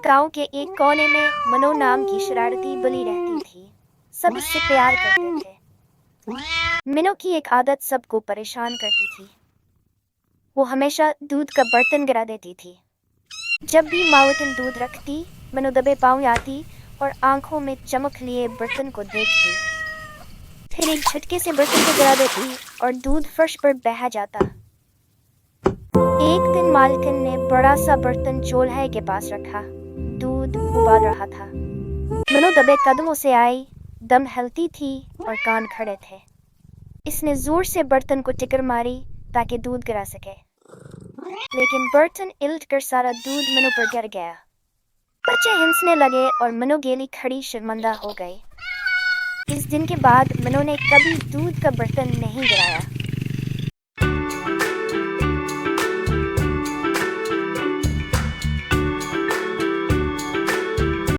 गांव के एक कोने में मनो नाम की शरारती बिल्ली रहती थी। सब इससे प्यार करते थे। मिनो की एक आदत सबको परेशान करती थी। वो हमेशा दूध का बर्तन गिरा देती थी। जब भी मालकिन दूध रखती, मिनो दबे पांव आती और आंखों में चमक लिए बर्तन को देखती। फिर एक झटके से बर्तन को गिरा देती और दूध फर्श पर बह जाता। एक दिन मालकिन ने बड़ा सा बर्तन चूल्हे के पास रखा। दूध उबाल रहा था। मिनो दबे कदमों से आई, दम हिलती थी और कान खड़े थे। इसने जोर से बर्तन को टिकर मारी ताकि दूध गिरा सके, लेकिन बर्तन उलट कर सारा दूध मिनो पर गिर गया। बच्चे हंसने लगे और मिनो गेली खड़ी शर्मिंदा हो गई। इस दिन के बाद मिनो ने कभी दूध का बर्तन नहीं गिराया।